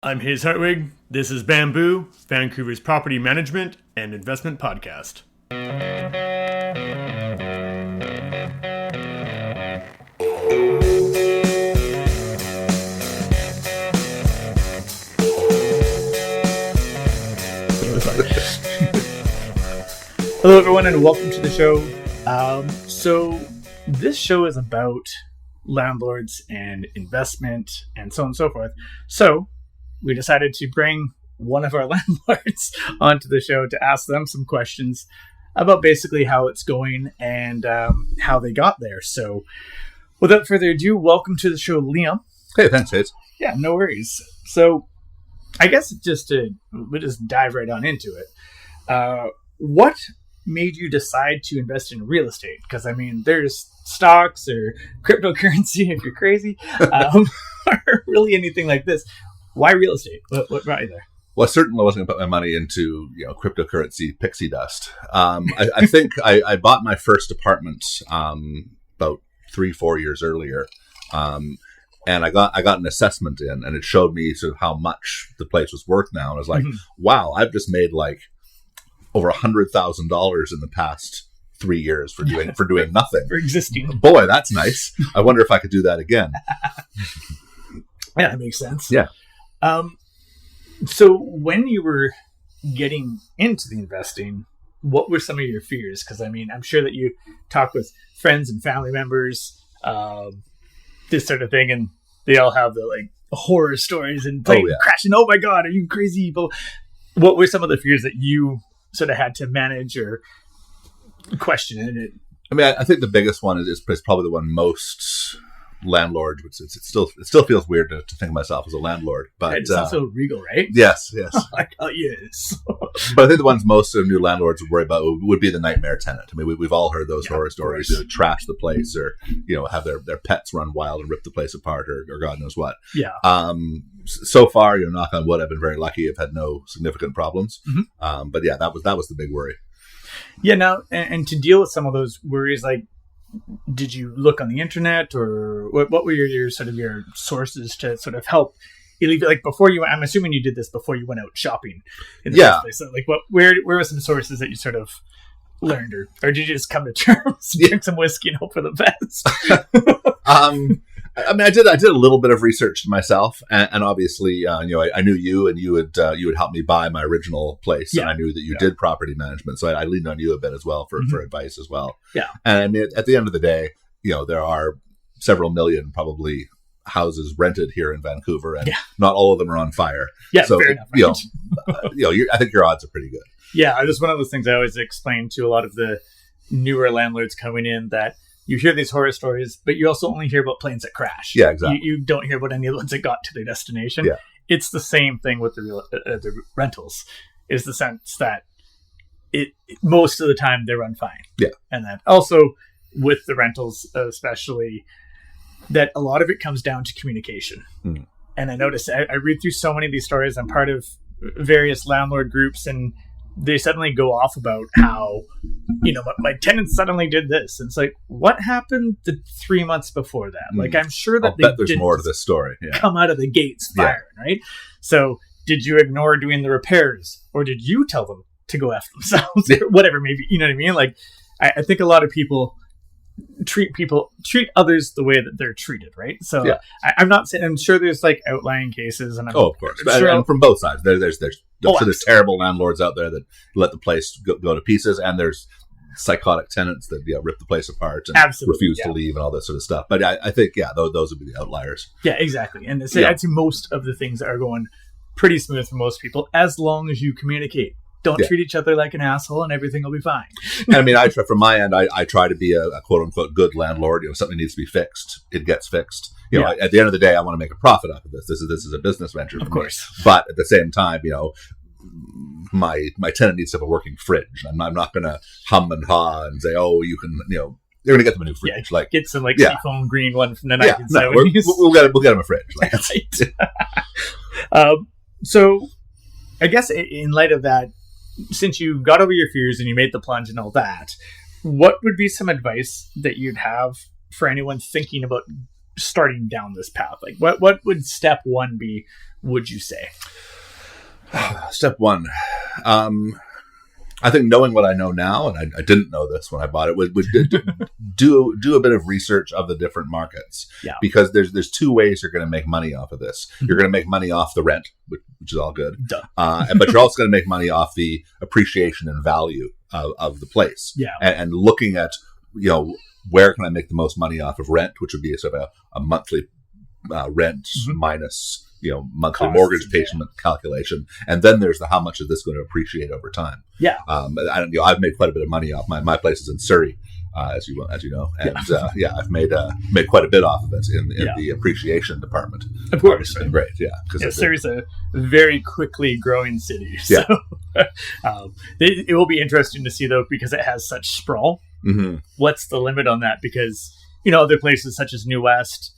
I'm Hayes Hartwig. This is Bamboo, Vancouver's property management and investment podcast. Hello, everyone, and welcome to the show. So this show is about landlords and investment and so on and so forth. So we decided to bring one of our landlords onto the show to ask them some questions about basically how it's going and how they got there. So without further ado, welcome to the show, Liam. Hey, thanks, Hayes. Yeah, no worries. So I guess we'll just dive right on into it. What made you decide to invest in real estate? Because, I mean, there's stocks or cryptocurrency if you're crazy, or really anything like this. Why real estate? What brought you there? Well, I certainly wasn't going to put my money into cryptocurrency pixie dust. I think I bought my first apartment about 3-4 years earlier, and I got an assessment in, and it showed me sort of how much the place was worth now. And I was like, wow, I've just made like over $100,000 in the past 3 years for doing nothing. For existing. Boy, that's nice. I wonder if I could do that again. Yeah, that makes sense. Yeah. So when you were getting into the investing, what were some of your fears? Because, I mean, I'm sure that you talk with friends and family members, this sort of thing, and they all have the like horror stories and crashing. Oh my God, are you crazy? But what were some of the fears that you sort of had to manage or question it? I mean, I think the biggest one is probably the one most landlord, which it still feels weird to think of myself as a landlord, but it's also regal, right? Yes. Yes. But I think the ones most of new landlords would worry about would be the nightmare tenant. I mean, we've all heard those horror stories. Trash the place, or have their pets run wild and rip the place apart, or God knows what. Yeah. So far, knock on wood, I've been very lucky. I've had no significant problems. Mm-hmm. But yeah, that was the big worry. Yeah. Now, and to deal with some of those worries, like, did you look on the internet, or what were your sources to sort of help? Like before you, I'm assuming you did this before you went out shopping in the first place. So like, where were some sources that you sort of learned, or did you just come to terms, drink some whiskey, and hope for the best? I mean, I did a little bit of research myself, and obviously, I knew you, and you would help me buy my original place, and I knew that you did property management, so I leaned on you a bit as well for advice as well. Yeah, and I mean, at the end of the day, there are several million probably houses rented here in Vancouver, and not all of them are on fire. Yeah, so fair enough. Right? I think your odds are pretty good. Yeah, that's one of those things I always explain to a lot of the newer landlords coming in, that you hear these horror stories, but you also only hear about planes that crash. Yeah, exactly. You don't hear about any of the ones that got to their destination. Yeah. It's the same thing with the rentals, is the sense that it most of the time they run fine. Yeah. And then also with the rentals, especially, that a lot of it comes down to communication. Mm. And I notice I read through so many of these stories. I'm part of various landlord groups, and they suddenly go off about how, my tenant suddenly did this. And it's like, what happened the 3 months before that? Like, I'm sure that there's more to this story. Yeah. Come out of the gates firing, right? So did you ignore doing the repairs, or did you tell them to go F themselves or whatever, maybe, you know what I mean? Like, I think a lot of people treat others the way that they're treated, right? So I'm not saying, I'm sure there's like outlying cases, and of course, and from both sides, there's terrible landlords out there that let the place go to pieces, and there's psychotic tenants that rip the place apart and refuse to leave and all that sort of stuff. But I think those would be the outliers. Yeah, exactly. And I'd say most of the things are going pretty smooth for most people, as long as you communicate. Don't treat each other like an asshole, and everything will be fine. And I mean, from my end, I try to be a quote unquote good landlord. If something needs to be fixed, it gets fixed. At the end of the day, I want to make a profit off of this. This is a business venture, of course. But at the same time, my tenant needs to have a working fridge. I'm not going to hum and haw and say, oh, you can, you're going to get them a new fridge. Like, get some seafoam green one from the 1970s. We'll get them a fridge. Like, right. So I guess in light of that, since you got over your fears and you made the plunge and all that, what would be some advice that you'd have for anyone thinking about starting down this path? Like, what would step one be, would you say? Step one. I think knowing what I know now, and I didn't know this when I bought it, would do a bit of research of the different markets. Yeah. Because there's two ways you're going to make money off of this. You're going to make money off the rent, which is all good. Duh. But you're also going to make money off the appreciation and value of the place. Yeah. And looking at, where can I make the most money off of rent, which would be sort of a monthly rent minus monthly Costs, mortgage payment calculation, and then there's the how much is this going to appreciate over time. Yeah. I've made quite a bit of money off my place is in Surrey, as you know, and I've made quite a bit off of it in the appreciation department. Of course, it's been great. Yeah, because Surrey's a very quickly growing city. So it will be interesting to see though, because it has such sprawl. Mm-hmm. What's the limit on that? Because other places such as New West,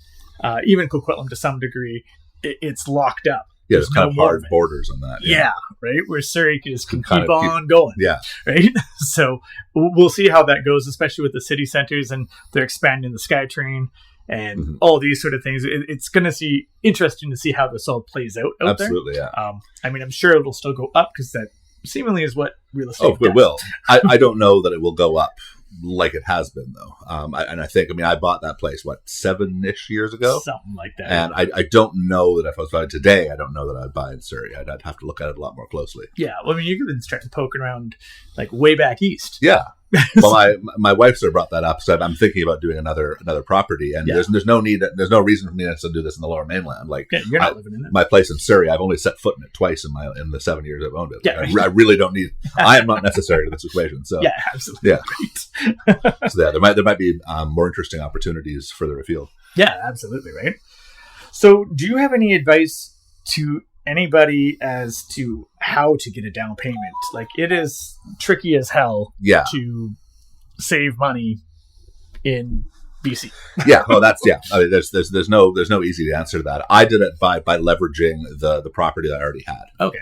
even Coquitlam to some degree, it's locked up. Yeah, there's kind of hard borders on that. Yeah, right? Where Surrey can keep on going. Yeah. Right? So we'll see how that goes, especially with the city centers, and they're expanding the SkyTrain and all these sort of things. It's going to be interesting to see how this all plays out Absolutely, there. Yeah. I'm sure it'll still go up because that seemingly is what real estate does. It will. I don't know that it will go up like it has been though. I think I bought that place 7-ish years ago, something like that, and I don't know that if I was buying today, I don't know that I'd buy in Surrey. I'd have to look at it a lot more closely. Yeah, well, you could start poking around like way back east. Yeah. Well, my wife sort of brought that up, so I'm thinking about doing another property, and there's no reason for me to do this in the Lower Mainland. Like, you're not living in it. My place in Surrey, I've only set foot in it twice in the 7 years I've owned it. Yeah, I really don't need. I am not necessary to this equation. So yeah, absolutely. Yeah. Right. So there might be more interesting opportunities further afield. Yeah, absolutely. Right. So, do you have any advice to anybody as to how to get a down payment? Like, it is tricky as hell to save money in BC. Yeah, well, that's I mean, there's no easy answer to that. I did it by leveraging the property that I already had. Okay.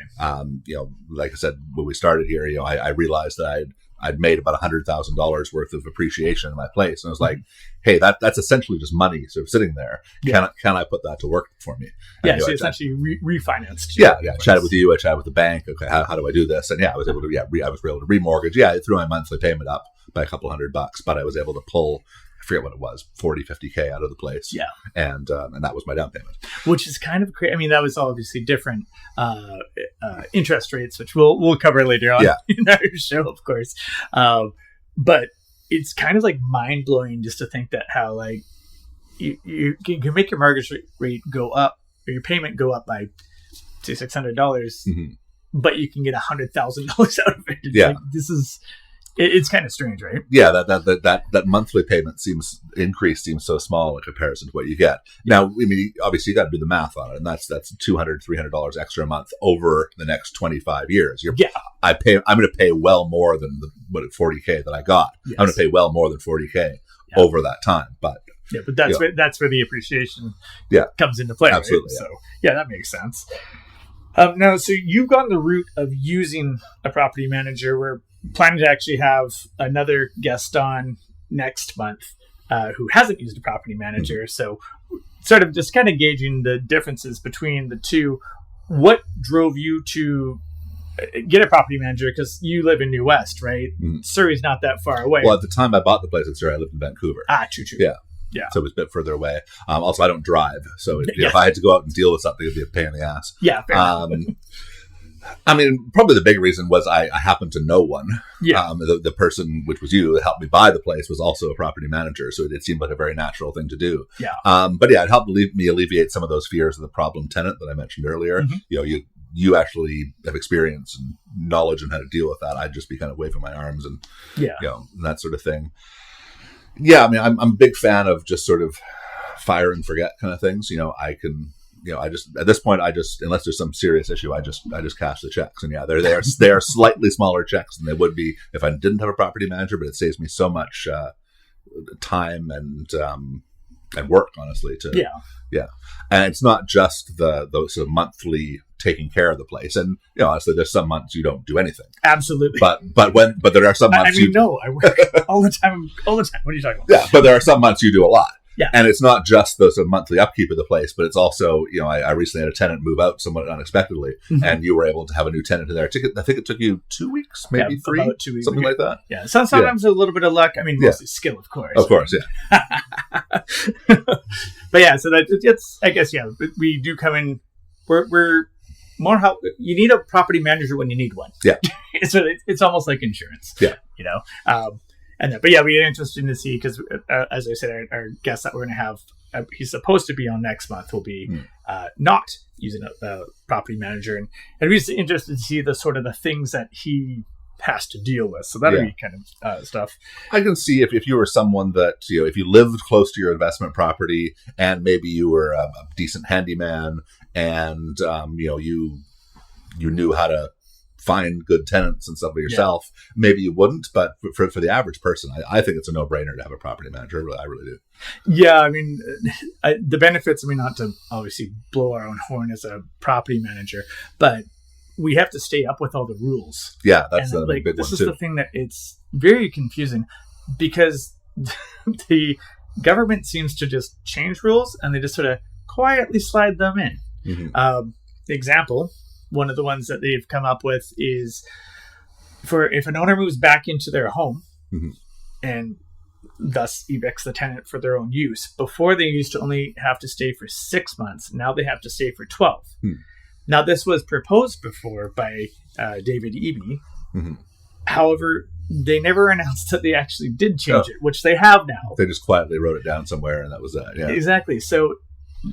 Like I said when we started here, I realized that I'd made about $100,000 worth of appreciation in my place, and I was like, hey, that's essentially just money sort of sitting there. Yeah. Can I put that to work for me? Yeah, so essentially refinanced. Yeah. I chatted with you. I chatted with the bank. Okay, how do I do this? And I was able to remortgage. Yeah, it threw my monthly payment up by a couple $100, but I was able to pull, I forget what it was, 40, 50K out of the place. Yeah. And that was my down payment. Which is kind of crazy. I mean, that was obviously different interest rates, which we'll cover later on in our show, of course. But it's kind of like mind blowing just to think that how like you can make your mortgage rate go up, or your payment go up by $600, but you can get $100,000 out of it. Like, this is. It's kind of strange, right? Yeah, that monthly payment seems so small in comparison to what you get. Now, I mean, obviously you got to do the math on it, and that's $200, $300 extra a month over the next 25 years. I'm going to pay well more than the $40K that I got. Yes. I'm going to pay well more than $40K over that time. But that's where the appreciation comes into play. Absolutely. Right? So that makes sense. Now, so you've gone the route of using a property manager. We're planning to actually have another guest on next month who hasn't used a property manager. So sort of just kind of gauging the differences between the two. What drove you to get a property manager? Because you live in New West, right? Surrey's not that far away. Well, at the time I bought the place in Surrey, I lived in Vancouver. True. Yeah. So it was a bit further away. Also, I don't drive. So if I had to go out and deal with something, it'd be a pain in the ass. Yeah, fair enough. I mean, probably the big reason was I happened to know one. Yeah. The person, which was you, that helped me buy the place, was also a property manager. So it seemed like a very natural thing to do. Yeah. But it helped me alleviate some of those fears of the problem tenant that I mentioned earlier. You actually have experience and knowledge on how to deal with that. I'd just be kind of waving my arms and that sort of thing. Yeah, I mean, I'm a big fan of just sort of fire and forget kind of things. I can. I just at this point, unless there's some serious issue, I just cash the checks, and they are slightly smaller checks than they would be if I didn't have a property manager. But it saves me so much time and work, honestly. And it's not just those sort of monthly taking care of the place, and honestly, there's some months you don't do anything. Absolutely. But there are some months. I work all the time. What are you talking about? Yeah, but there are some months you do a lot. Yeah. And it's not just the sort of monthly upkeep of the place, but it's also, I recently had a tenant move out somewhat unexpectedly, and you were able to have a new tenant in there. I think it took you 2 weeks, maybe 3, about 2 weeks, something like that. Yeah. Sometimes a little bit of luck. I mean, mostly skill, of course. Of course, yeah. But yeah, so it's, I guess, yeah, we do come in, we're more help. You need a property manager when you need one. Yeah. So it's almost like insurance. Yeah. But yeah, we're interested to see, because as I said, our guest that we're going to have, he's supposed to be on next month, will be not using a property manager, and we're just interested to see the sort of the things that he has to deal with. So that'll be kind of stuff. I can see if you were someone that, if you lived close to your investment property, and maybe you were a decent handyman, and you knew how to find good tenants and stuff for yourself, maybe you wouldn't, but for the average person, I think it's a no-brainer to have a property manager. I really do. Yeah, I mean, the benefits, I mean, not to obviously blow our own horn as a property manager, but we have to stay up with all the rules. Yeah, that's and, the big one too. This is the thing that it's very confusing, because the government seems to just change rules and they just sort of quietly slide them in. Example, one of the ones that they've come up with is for if an owner moves back into their home and thus evicts the tenant for their own use. Before, they used to only have to stay for 6 months. Now they have to stay for 12. Now, this was proposed before by David Eby. However, they never announced that they actually did change it, which they have now. They just quietly wrote it down somewhere, and that was that. Yeah, exactly. So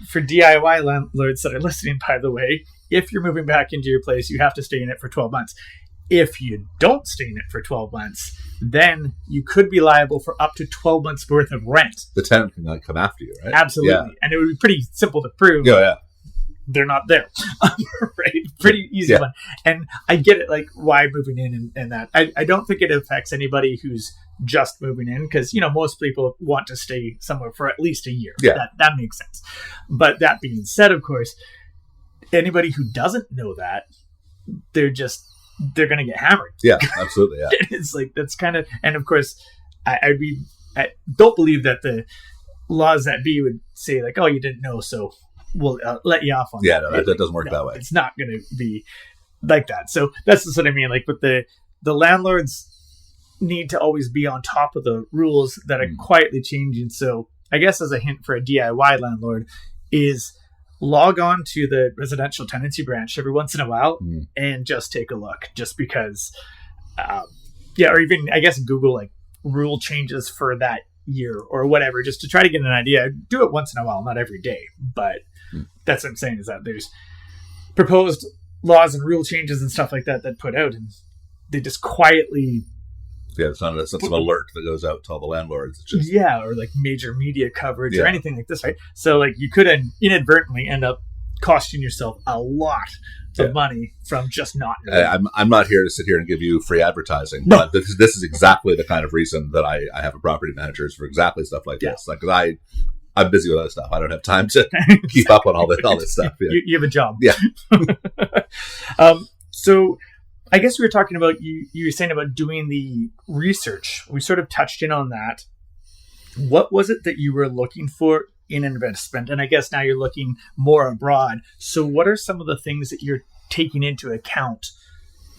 for DIY landlords that are listening, by the way, if you're moving back into your place, you have to stay in it for 12 months. If you don't stay in it for 12 months, then you could be liable for up to 12 months worth of rent. The tenant can come after you, right? Absolutely. Yeah. And it would be pretty simple to prove. Yeah. They're not there. Right? Pretty easy one. And I get it, like, why moving in and that. I don't think it affects anybody who's just moving in, because, most people want to stay somewhere for at least a year. Yeah. That makes sense. But that being said, of course, anybody who doesn't know that, they're going to get hammered. Yeah, absolutely. Yeah. It's like, that's kind of, and of course, I don't believe that the laws that be would say, like, oh, you didn't know, so we'll let you off on that. Yeah, no, that doesn't work that way. It's not going to be like that. So that's just what I mean. Like, with the landlords need to always be on top of the rules that are quietly changing. So I guess as a hint for a DIY landlord is log on to the residential tenancy branch every once in a while and just take a look, just because, or even, I guess, Google like rule changes for that year or whatever, just to try to get an idea. Do it once in a while, not every day, but that's what I'm saying, is that there's proposed laws and rule changes and stuff like that put out, and they just quietly. Yeah, it's not some alert that goes out to all the landlords. It's just, or like major media coverage or anything like this, right? So like you could inadvertently end up costing yourself a lot of money from just not knowing. I'm not here to sit here and give you free advertising, but this is exactly the kind of reason that I have a property manager, is for exactly stuff like this. Like, I'm busy with other stuff. I don't have time to keep up on all this stuff. Yeah. You have a job. Yeah. So I guess we were talking about, you were saying about doing the research. We sort of touched in on that. What was it that you were looking for in investment? And I guess now you're looking more abroad. So what are some of the things that you're taking into account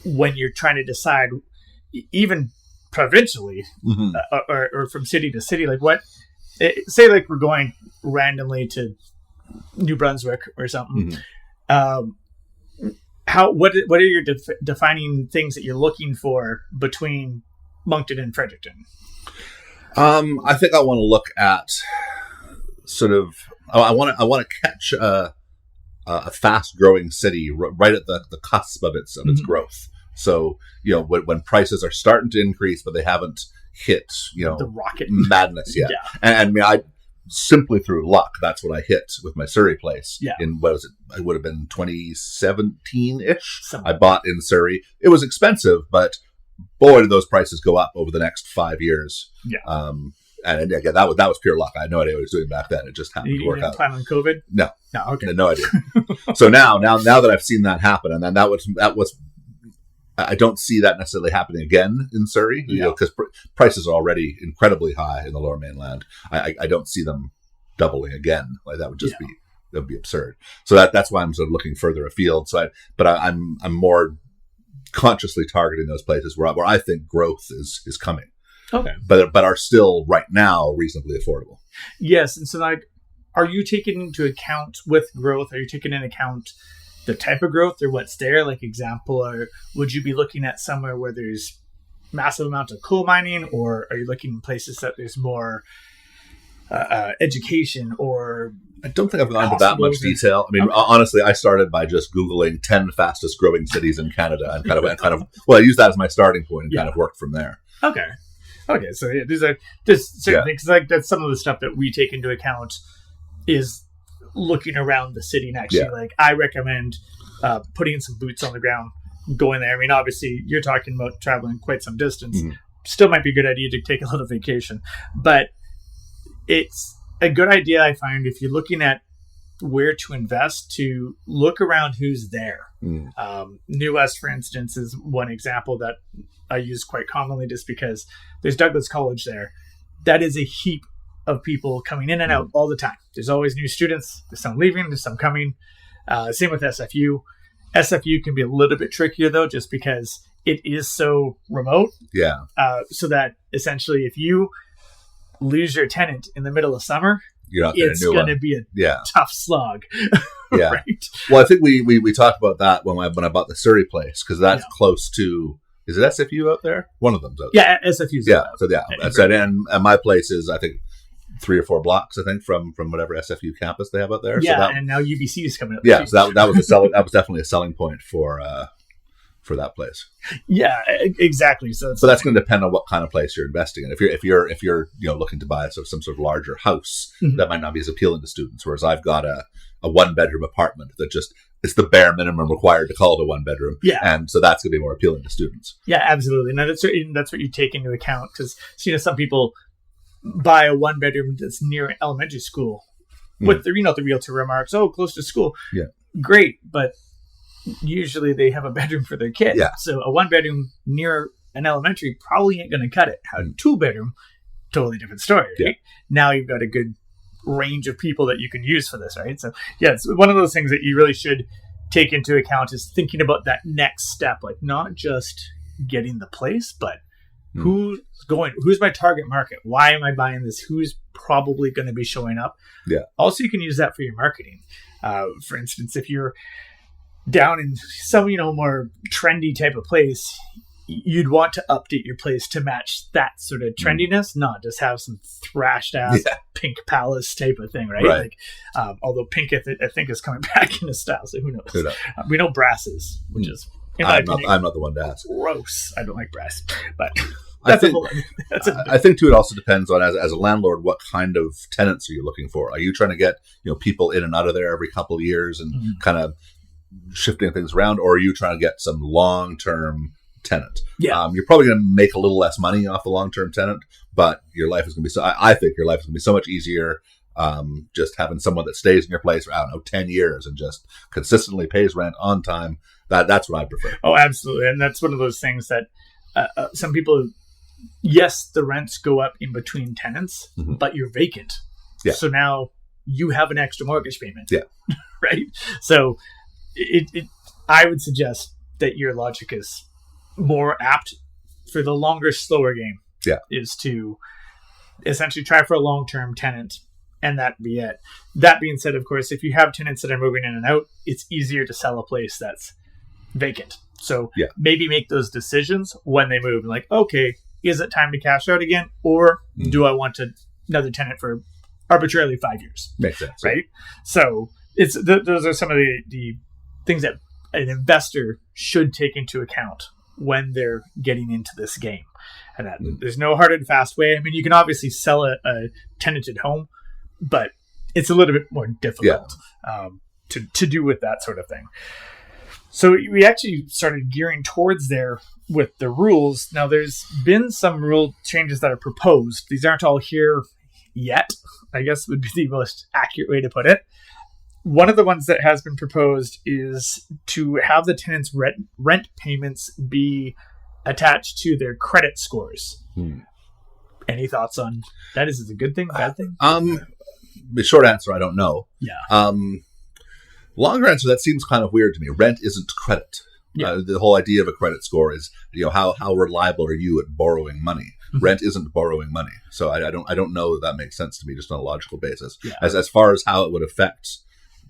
when you're trying to decide, even provincially or from city to city? Like, what, say like we're going randomly to New Brunswick or something. What are your defining things that you're looking for between Moncton and Fredericton? I think I want to look at sort of. I want to catch a fast growing city right at the cusp of its growth. So when prices are starting to increase, but they haven't hit the rocket madness yet. And I mean, I simply through luck, that's what I hit with my Surrey place. In what was it? It would have been 2017-ish. I bought in Surrey. It was expensive, but boy, did those prices go up over the next 5 years. And again, that was pure luck. I had no idea what I was doing back then. It just happened to work out. Plan on COVID? No, okay, no idea. So now that I've seen that happen, and then that was. I don't see that necessarily happening again in Surrey, because prices are already incredibly high in the Lower Mainland. I don't see them doubling again. Like that would just that would be absurd. So that's why I'm sort of looking further afield. I'm more consciously targeting those places where I think growth is coming. Okay. But are still right now reasonably affordable. Yes. And so like, are you taking into account with growth? Are you taking into account the type of growth or what's there? Like example, or would you be looking at somewhere where there's massive amount of coal mining, or are you looking in places that there's more education? Or I don't think I've gone into that much detail. I mean, honestly, I started by just Googling 10 fastest growing cities in Canada and I used that as my starting point and kind of worked from there. Okay. So these are just certain things, like that's some of the stuff that we take into account is looking around the city. And actually, like I recommend putting some boots on the ground, going there. I mean, obviously you're talking about traveling quite some distance. Mm-hmm. Still might be a good idea to take a little vacation, but it's a good idea, I find, if you're looking at where to invest, to look around who's there. New West, for instance, is one example that I use quite commonly just because there's Douglas College there. That is a heap of people coming in and out all the time. There's always new students. There's some leaving, there's some coming. Same with SFU. SFU can be a little bit trickier, though, just because it is so remote. Yeah. So that essentially if you lose your tenant in the middle of summer, it's going to be a tough slog. Yeah. Right? Well, I think we talked about that when I bought the Surrey place, because that's close to, is it SFU out there? One of them's out there. Yeah, SFU's out there. So and my place is, I think, 3 or 4 blocks, I think, from whatever SFU campus they have out there. Yeah, and now UBC is coming up. Yeah, so that was that was definitely a selling point for that place. Yeah, exactly. So that's going to depend on what kind of place you're investing in. If you're looking to buy some sort of larger house, that might not be as appealing to students. Whereas I've got a 1-bedroom apartment that just, it's the bare minimum required to call it a 1-bedroom. Yeah, and so that's going to be more appealing to students. Yeah, absolutely. And that's what you take into account, because some people buy a 1-bedroom that's near elementary school with the realtor remarks, "Oh, close to school." Yeah, great, but usually they have a bedroom for their kid. Yeah. So a 1-bedroom near an elementary probably ain't going to cut it. A 2-bedroom, totally different story, right? Yeah. Now you've got a good range of people that you can use for this, right? So yeah, it's one of those things that you really should take into account, is thinking about that next step, like not just getting the place, but who's my target market? Why am I buying this? Who's probably going to be showing up? Yeah. Also, you can use that for your marketing. For instance, if you're down in some more trendy type of place, you'd want to update your place to match that sort of trendiness, not just have some thrashed ass pink palace type of thing, right? Like, although pink I think is coming back into style, so who knows? We know brasses, which is I'm not the one to ask. Gross. I don't like brass, but I think too, it also depends on, as a landlord, what kind of tenants are you looking for? Are you trying to get people in and out of there every couple of years and kind of shifting things around, or are you trying to get some long-term tenant? Yeah, you're probably going to make a little less money off the long-term tenant, but your life is going to be I think your life is going to be so much easier just having someone that stays in your place for 10 years and just consistently pays rent on time. That's what I prefer. Oh, absolutely. And that's one of those things that some people, yes, the rents go up in between tenants, but you're vacant. Yeah. So now you have an extra mortgage payment. Yeah. Right. So I would suggest that your logic is more apt for the longer, slower game. Yeah. Is to essentially try for a long-term tenant, and that be it. That being said, of course, if you have tenants that are moving in and out, it's easier to sell a place that's vacant. So maybe make those decisions when they move. Like, okay, is it time to cash out again? Or do I want another tenant for arbitrarily 5 years? Makes sense. Right? So those are some of the things that an investor should take into account when they're getting into this game. And that there's no hard and fast way. I mean, you can obviously sell a tenanted home, but it's a little bit more difficult to do with that sort of thing. So we actually started gearing towards there with the rules. Now, there's been some rule changes that are proposed. These aren't all here yet, I guess would be the most accurate way to put it. One of the ones that has been proposed is to have the tenants' rent payments be attached to their credit scores. Any thoughts on that? Is it a good thing, bad thing? the short answer, I don't know. Yeah. Longer answer, that seems kind of weird to me. Rent isn't credit. Yeah. The whole idea of a credit score is, how reliable are you at borrowing money? Mm-hmm. Rent isn't borrowing money. So I don't know that makes sense to me just on a logical basis. Yeah. As far as how it would affect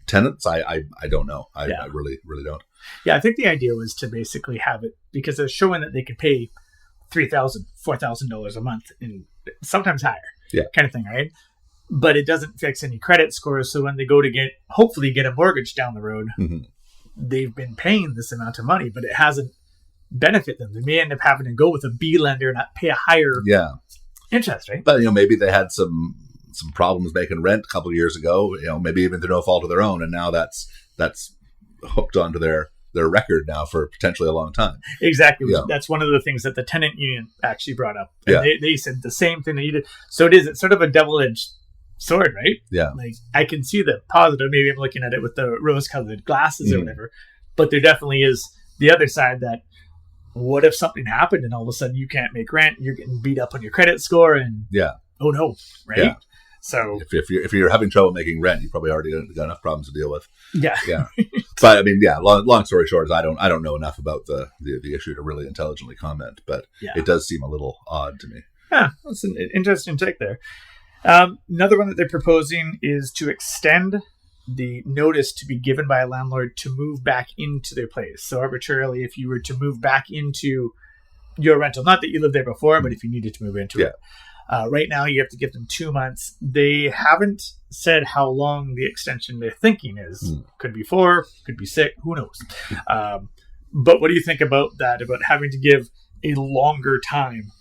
tenants, I don't know. I really, really don't. Yeah, I think the idea was to basically have it because they're showing that they could pay $3,000, $4,000 a month, and sometimes higher, kind of thing, right? But it doesn't fix any credit scores. So when they go to hopefully get a mortgage down the road, mm-hmm. they've been paying this amount of money, but it hasn't benefit them. They may end up having to go with a B lender and not pay a higher interest, right? But maybe they had some problems making rent a couple of years ago. Maybe even through no fault of their own, and now that's hooked onto their record now for potentially a long time. Exactly. Yeah. That's one of the things that the tenant union actually brought up. And they said the same thing that you did. So it's sort of a double-edged sword, right? Yeah. Like I can see the positive. Maybe I'm looking at it with the rose-colored glasses or whatever. But there definitely is the other side that what if something happened and all of a sudden you can't make rent, you're getting beat up on your credit score and oh no, right? Yeah. So if you're having trouble making rent, you probably already got enough problems to deal with. Yeah. But I mean, long story short is I don't know enough about the issue to really intelligently comment, but it does seem a little odd to me. Yeah, that's an interesting take there. Another one that they're proposing is to extend the notice to be given by a landlord to move back into their place. So arbitrarily, if you were to move back into your rental, not that you lived there before, but if you needed to move into it. Right now, you have to give them 2 months. They haven't said how long the extension they're thinking is. Could be 4, could be 6, who knows? But what do you think about that, about having to give a longer time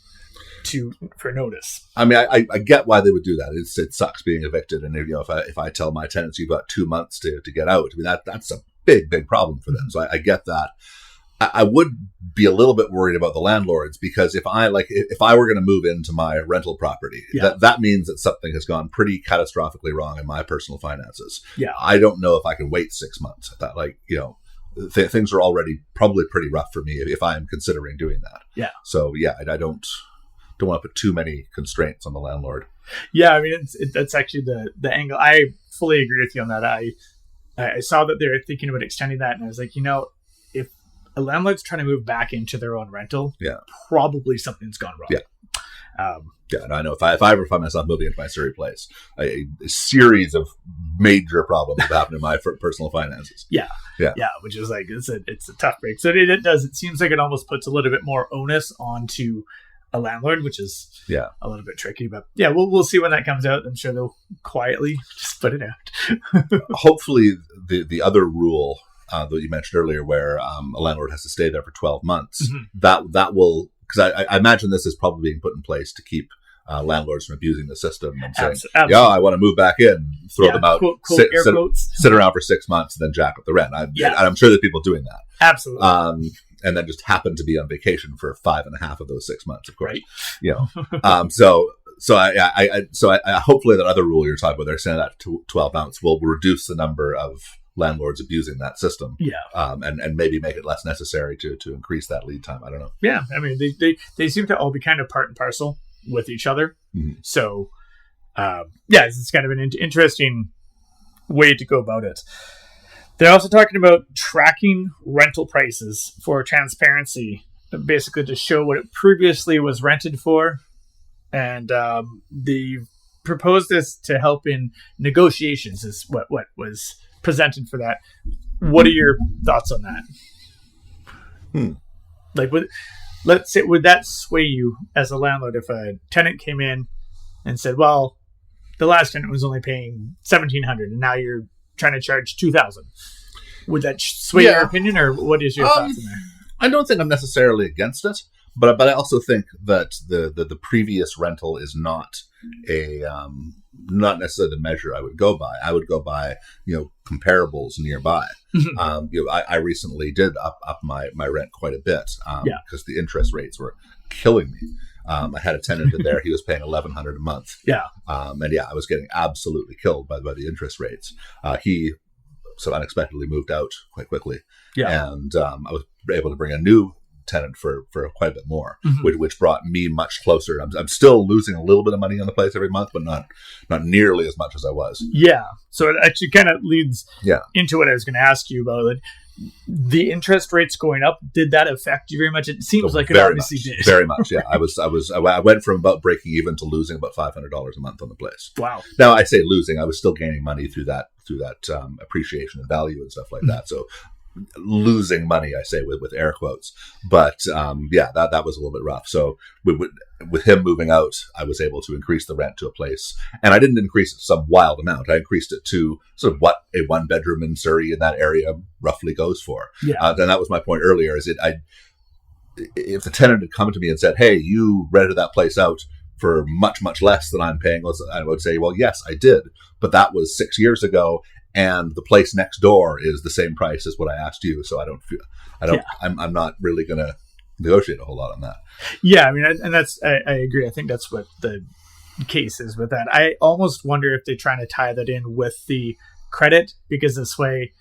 for notice? I mean, I get why they would do that. It sucks being evicted. And if I tell my tenants you've got 2 months to get out, I mean, that's a big problem for them. So I get that. I would be a little bit worried about the landlords because if I were going to move into my rental property, that means that something has gone pretty catastrophically wrong in my personal finances. Yeah. I don't know if I can wait 6 months. Things are already probably pretty rough for me if I am considering doing that. Yeah. So I don't want to put too many constraints on the landlord. Yeah. I mean, that's actually the angle. I fully agree with you on that. I saw that they're thinking about extending that and I was like, if a landlord's trying to move back into their own rental, probably something's gone wrong. And I know if I ever find myself moving into my Surrey place, a series of major problems have happened in my personal finances. Yeah, which is like it's a tough break. So it seems like it almost puts a little bit more onus onto a landlord, which is a little bit tricky. But we'll see when that comes out. I'm sure they'll quietly just put it out. Hopefully, the other rule that you mentioned earlier, where a landlord has to stay there for 12 months, that will, because I imagine this is probably being put in place to keep landlords from abusing the system and saying, I want to move back in, throw them out, sit around for 6 months and then jack up the rent. I'm sure there's people doing that. Absolutely. And then just happen to be on vacation for 5.5 of those 6 months, of course. Right. So I hopefully that other rule you're talking about, they're saying that to 12 months will reduce the number of landlords abusing that system. And maybe make it less necessary to increase that lead time. I don't know. Yeah. I mean, they seem to all be kind of part and parcel with each other. Mm-hmm. So, it's kind of an interesting way to go about it. They're also talking about tracking rental prices for transparency, basically to show what it previously was rented for. And they proposed this to help in negotiations is what was presented for that. What are your thoughts on that? Like, let's say, would that sway you as a landlord if a tenant came in and said, well, the last tenant was only paying $1,700 and now you're trying to charge $2,000? Would that sway your opinion, or what is your thoughts on there? I don't think I'm necessarily against it, but I also think that the previous rental is not not necessarily the measure I would go by. I would go by comparables nearby. I recently did up my rent quite a bit because the interest rates were killing me. I had a tenant in there; he was paying $1,100 a month. I was getting absolutely killed by the interest rates. He unexpectedly moved out quite quickly, and I was able to bring a new tenant for quite a bit more, which brought me much closer. I'm still losing a little bit of money on the place every month, but not nearly as much as I was. Yeah. So it actually kind of leads into what I was going to ask you about. Like, the interest rates going up, did that affect you very much? It seems like it obviously did. Very much, yeah. I went from about breaking even to losing about $500 a month on the place. Wow. Now I say losing, I was still gaining money through that appreciation and value and stuff like that. So losing money, I say with air quotes, but that was a little bit rough. So with him moving out, I was able to increase the rent to a place, and I didn't increase it some wild amount. I increased it to sort of what a 1-bedroom in Surrey in that area roughly goes for. Yeah. Then that was my point earlier. If the tenant had come to me and said, "Hey, you rented that place out for much, much less than I'm paying," I would say, "Well, yes, I did, but that was 6 years ago." And the place next door is the same price as what I asked you, so I'm not really going to negotiate a whole lot on that. Yeah, I mean, and I agree. I think that's what the case is with that. I almost wonder if they're trying to tie that in with the credit, because this way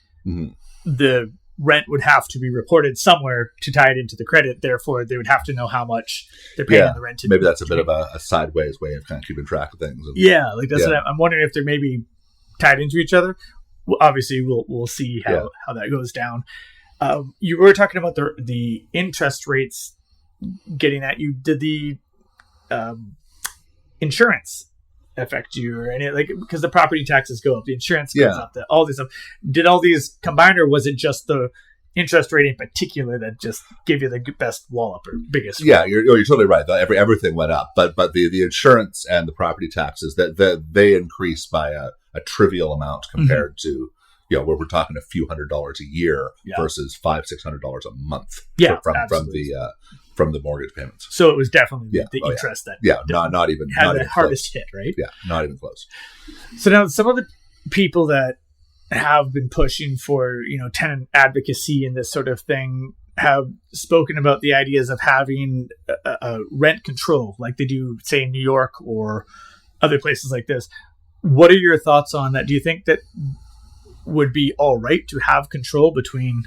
the rent would have to be reported somewhere to tie it into the credit. Therefore, they would have to know how much they're paying on the rent. Maybe that's a bit of a sideways way of kind of keeping track of things. Like that's what I'm wondering, if they're maybe tied into each other. Well, obviously, we'll see how that goes down. You were talking about the interest rates getting at you. Did the insurance affect you, or any, like, because the property taxes go up, the insurance goes up, all this stuff? Did all these combine, or was it just the interest rate in particular that just gave you the best wallop or biggest? Yeah, you're totally right. Everything went up, but the insurance and the property taxes they increased by a trivial amount compared to, where we're talking a few $100s a year versus $500-600 a month from the mortgage payments. So it was definitely the interest that not even had not the even hardest close. hit, right? Yeah, not even close. So now some of the people that have been pushing for tenant advocacy and this sort of thing have spoken about the ideas of having a rent control, like they do, say, in New York or other places like this. What are your thoughts on that? Do you think that would be all right to have control between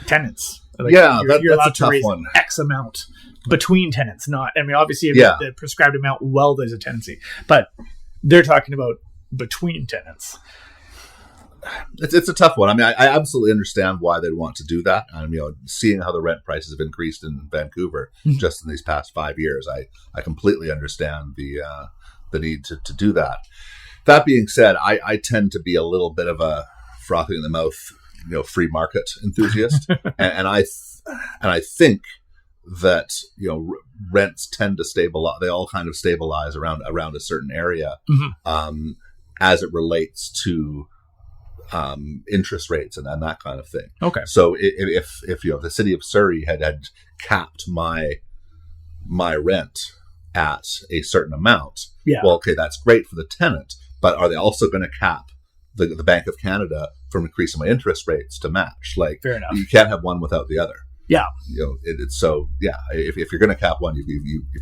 tenants? Like, that's allowed a tough to raise one. X amount between tenants. Not, I mean, obviously, the prescribed amount while there's a tenancy, but they're talking about between tenants. It's a tough one. I mean, I absolutely understand why they'd want to do that. Seeing how the rent prices have increased in Vancouver just in these past 5 years, I completely understand the need to do that. That being said, I tend to be a little bit of a frothing in the mouth, free market enthusiast, and I think that rents tend to stabilize. They all kind of stabilize around a certain area, as it relates to interest rates and that kind of thing. Okay. So if the city of Surrey had capped my rent at a certain amount, well, okay, that's great for the tenant, but are they also going to cap the Bank of Canada from increasing my interest rates to match? Like, fair enough. You can't have one without the other. Yeah. It's so, if you're going to cap one, if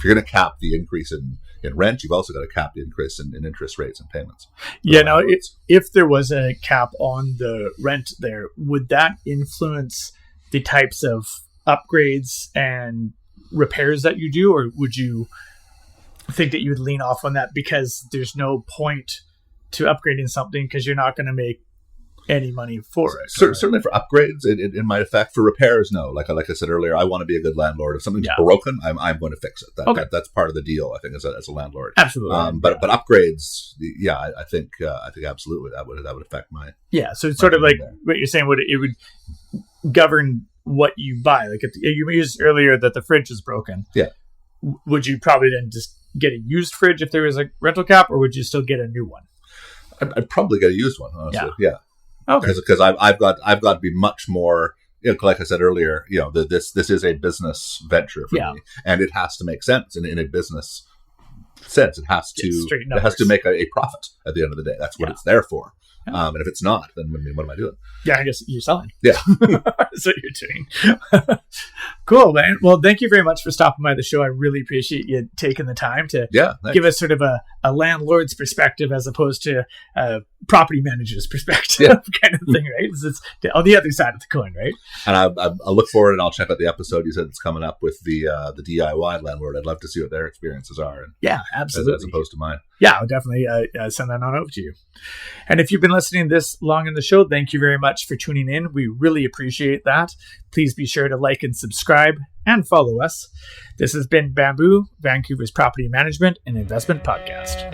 you're going to cap the increase in rent, you've also got to cap the increase in interest rates and payments. Now, if there was a cap on the rent there, would that influence the types of upgrades and repairs that you do, or would you think that you would lean off on that because there's no point to upgrading something because you're not going to make any money for it? Certainly for upgrades, it might affect. For repairs, no. Like I said earlier, I want to be a good landlord. If something's broken, I'm going to fix it. That's part of the deal, I think, as a landlord. Absolutely. But upgrades, I think absolutely that would affect my. Yeah. So it's sort of like what you're saying. It would govern what you buy. Like, if you used earlier that the fridge is broken. Yeah. Would you probably then just get a used fridge if there was a rental cap, or would you still get a new one? I'd probably get a used one, honestly. Yeah. Okay. Because I've got to be much more, like I said earlier, this is a business venture for me, and it has to make sense in a business sense. It has to make a profit at the end of the day. That's what it's there for. Yeah. And if it's not, then what am I doing? Yeah, I guess you're selling. Yeah. That's what you're doing. Cool, man. Well, thank you very much for stopping by the show. I really appreciate you taking the time to give us sort of a landlord's perspective as opposed to a property manager's perspective kind of thing, right? It's on the other side of the coin, right? And I look forward, and I'll check out the episode you said it's coming up with the DIY landlord. I'd love to see what their experiences are. And yeah, absolutely. As opposed to mine. Yeah, I'll definitely send that on over to you. And if you've been listening this long in the show, thank you very much for tuning in. We really appreciate that. Please be sure to like and subscribe and follow us. This has been Bamboo, Vancouver's property management and investment podcast.